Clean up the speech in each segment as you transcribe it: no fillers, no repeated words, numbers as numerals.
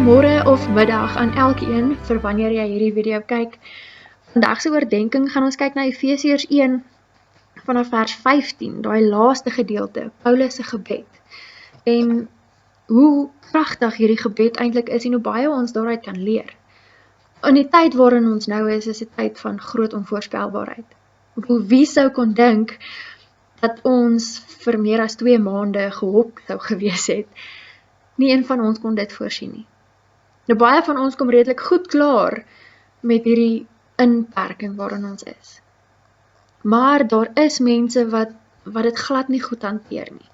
Goeiemôre of middag aan elkeen vir wanneer jy hierdie video kyk. Vandag se oordeenking gaan ons kyk na Efesiërs 1 vanaf vers 15, daai laaste gedeelte, Paulus se gebed. En hoe kragtig hierdie gebed eintlik is en hoe baie ons daaruit kan leer. In die tyd waarin ons nou is 'n tyd van groot onvoorspelbaarheid. Wie sou kon dink dat ons vir meer as 2 maande gehok sou gewees het? Nie een van ons kon dit voorsien nie. Nou baie van ons kom redelik goed klaar met hierdie inperking waarin ons is. Maar daar is mense wat dit glad nie goed hanteer nie.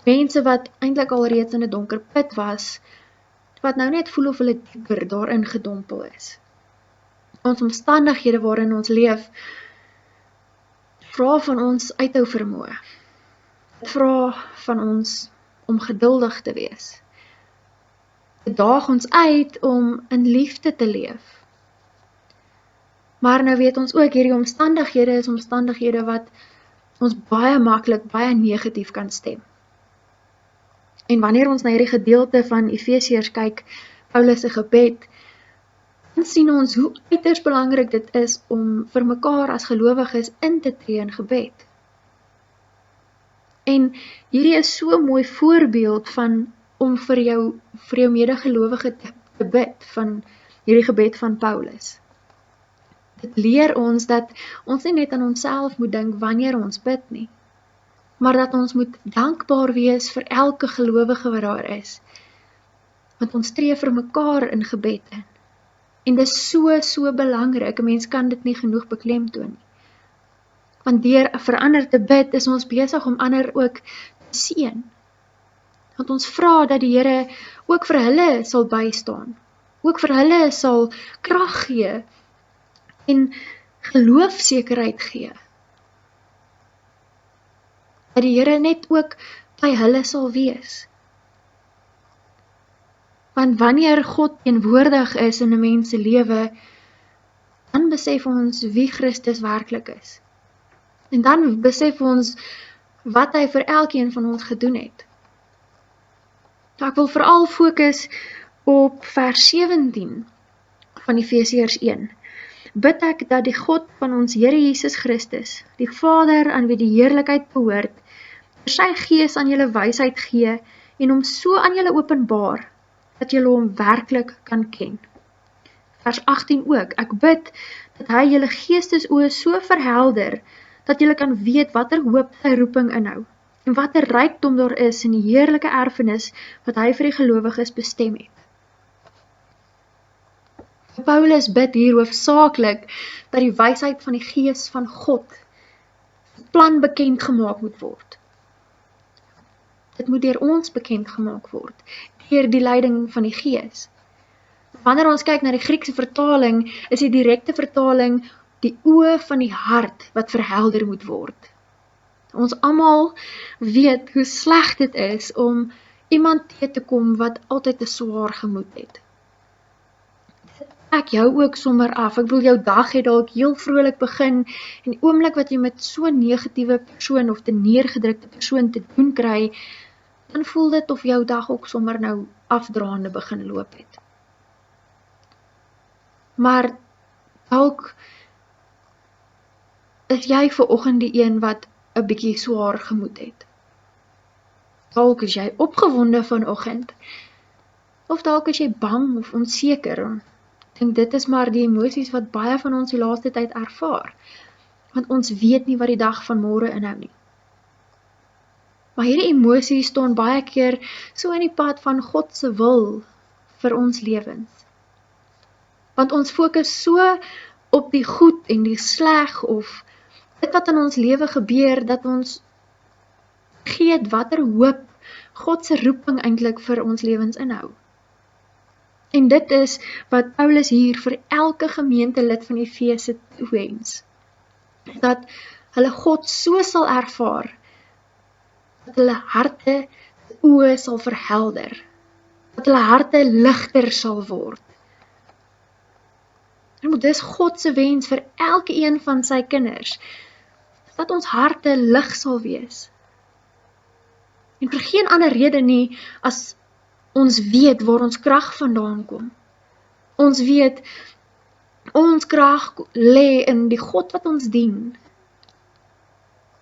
Mense wat eintlik al reeds in 'n donker put was, wat nou net voel of hulle dieper daarin gedompel is. Ons omstandighede waarin ons leef, vra van ons uithou vermoë. Dit vra van ons om geduldig te wees. Dit daag ons uit om in liefde te leef. Maar nou weet ons ook, hierdie omstandighede is omstandighede wat ons baie maklik, baie negatief kan stem. En wanneer ons na hierdie gedeelte van Efesiërs kyk, Paulus se gebed, dan sien ons hoe uiters belangrik dit is om vir mekaar as gelowiges in te tree in gebed. En hierdie is so 'n mooi voorbeeld van om vir jou medegelowige te bid, van hierdie gebed van Paulus. Dit leer ons dat ons nie net aan onsself moet dink wanneer ons bid nie, maar dat ons moet dankbaar wees vir elke gelowige wat daar is. Want ons tree vir mekaar in gebed in. En dit is so belangrik, 'n mens kan dit nie genoeg beklemtoon nie. Want deur vir ander te bid, is ons besig om ander ook te seën. Want ons vra dat die Here ook vir hulle sal bystaan, ook vir hulle sal krag gee en geloofsekerheid gee. Dat die Here net ook by hulle sal wees. Want wanneer God teenwoordig is in 'n mens se lewe, dan besef ons wie Christus werklik is. En dan besef ons wat hy vir elkeen van ons gedoen het. Ek wil veral fokus op vers 17 van Efesiërs 1. Bid ek dat die God van ons Here Jesus Christus, die Vader aan wie die heerlikheid behoort, vir sy gees aan julle wysheid gee en hom so aan julle openbaar, dat julle hom werklik kan ken. Vers 18 ook, ek bid dat hy julle geestesoë so verhelder, dat julle kan weet watter hoop sy roeping inhou, en watter rykdom daar is in die heerlike erfenis wat hy vir die gelowiges bestem het. Paulus bid hier hoofsaaklik dat die wysheid van die Gees van God plan bekend gemaak moet word. Dit moet deur ons bekend gemaak word, deur die leiding van die Gees. Wanneer ons kyk na die Griekse vertaling, is die direkte vertaling die oë van die hart wat verhelder moet word. Ons almal weet hoe sleg dit is om iemand teë te kom wat altyd 'n swaar gemoed het. Ek jou ook sommer af, ek wil jou dag het dalk heel vrolik begin, en die oomblik wat jy met so 'n negatiewe persoon of 'n neergedrukte persoon te doen kry, dan voel dit of jou dag ook sommer nou afdraande begin loop het. Maar dalk is jy vanoggend die een wat 'n bietjie swaar gemoed het. Dalk is jy opgewonde vanoggend, of dalk is jy bang of onseker. Ek dink dit is maar die emosies wat baie van ons die laaste tyd ervaar, want ons weet nie wat die dag van môre inhou nie. Maar hierdie emosies staan baie keer so in die pad van God se wil vir ons lewens. Want ons fokus so op die goed en die sleg of dit wat in ons lewe gebeur, dat ons vergeet watter hoop God se roeping eintlik vir ons lewens inhou. En dit is wat Paulus hier vir elke gemeentelid van Efese wens. Dat hulle God so sal ervaar, dat hulle harte, oë sal verhelder, dat hulle harte ligter sal word. En dis God se wens vir elke een van sy kinders, dat ons harte lig sal wees. En vir geen ander rede nie as Ons weet waar ons krag vandaan kom. Ons weet, ons krag lê in die God wat ons dien.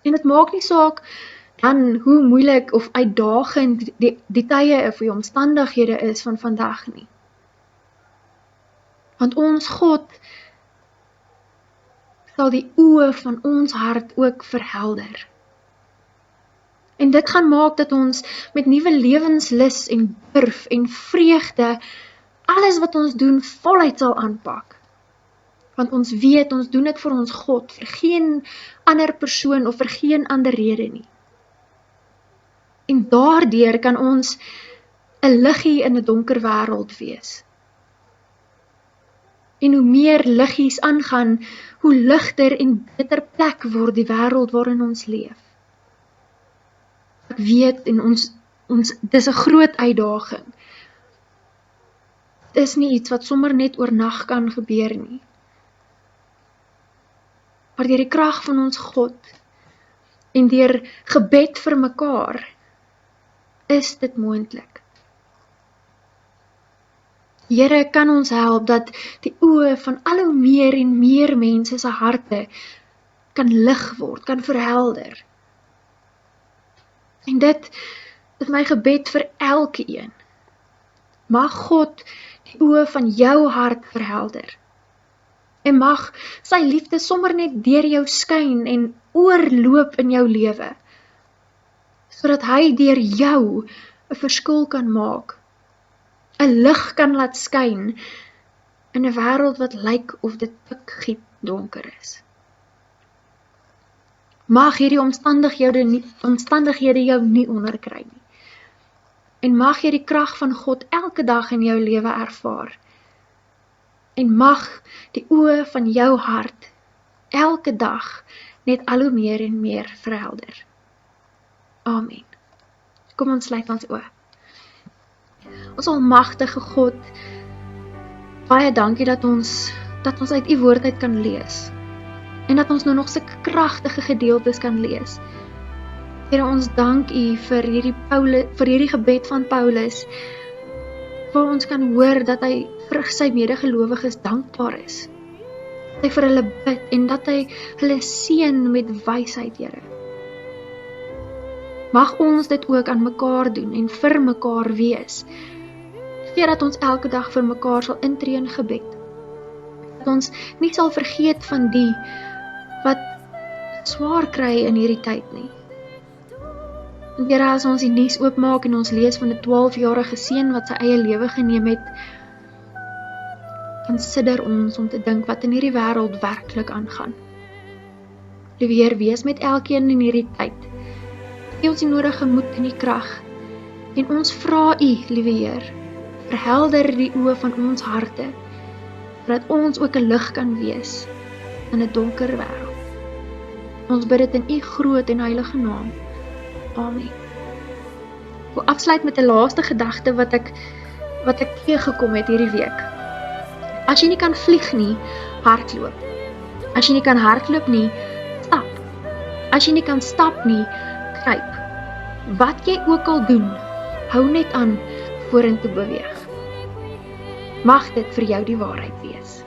En dit maak nie saak dan hoe moeilik of uitdagend die tye of die omstandighede is van vandag nie. Want ons God sal die oë van ons hart ook verhelder. En dit gaan maak dat ons met nuwe lewenslus en durf en vreugde alles wat ons doen voluit sal aanpak. Want ons weet, ons doen dit vir ons God, vir geen ander persoon of vir geen ander rede nie. En daardeur kan ons 'n liggie in 'n donker wêreld wees. En hoe meer liggies aangaan, hoe ligter en beter plek word die wêreld waarin ons leef. Ek weet, en ons dis 'n groot uitdaging. Dit is nie iets wat sommer net oornag kan gebeur nie. Maar deur die krag van ons God en deur gebed vir mekaar is dit moontlik. Here kan ons help dat die oë van al hoe meer en meer mense se harte kan lig word, kan verhelder. En dit is my gebed vir elkeen. Mag God die oë van jou hart verhelder. En mag sy liefde sommer net deur jou skyn en oorloop in jou lewe, sodat hy deur jou 'n verskil kan maak, 'n lig kan laat skyn in 'n wêreld wat lyk of dit pikgiep donker is. Mag hierdie omstandighede jou nie onderkry nie. En mag jy die krag van God elke dag in jou lewe ervaar. En mag die oë van jou hart elke dag net al hoe meer en meer verhelder. Amen. Kom ons sluit ons oë. Ons almagtige God, baie dankie dat ons uit u woord uit kan lees. En dat ons nou nog sulke kragtige gedeeltes kan lees. Here, ons dank u vir hierdie gebed van Paulus, waar ons kan hoor dat hy vir sy medegelowiges dankbaar is. Dat hy vir hulle bid en dat hy hulle seën met wysheid, Here. Mag ons dit ook aan mekaar doen en vir mekaar wees. Gee dat ons elke dag vir mekaar sal intree in gebed. Dat ons nie sal vergeet van die wat swaar kry in hierdie tyd nie. En Here, as ons die nuus oopmaak en ons lees van 'n 12-jarige seun wat sy eie lewe geneem het, dan sidder ons om te dink wat in hierdie wêreld werklik aangaan. Liewe Heer, wees met elkeen in hierdie tyd. Gee ons die nodige moed en die krag. En ons vra u, liewe Heer, verhelder die oë van ons harte, sodat ons ook 'n lig kan wees in 'n donker wêreld. Ons bid dit in u groot en heilige naam. Amen. Ek wil afsluit met 'n laaste gedagte wat ek teëgekom het hierdie week. As jy nie kan vlieg nie, hardloop. As jy nie kan hardloop nie, stap. As jy nie kan stap nie, kruip. Wat jy ook al doen, hou net aan vorentoe beweeg. Mag dit vir jou die waarheid wees.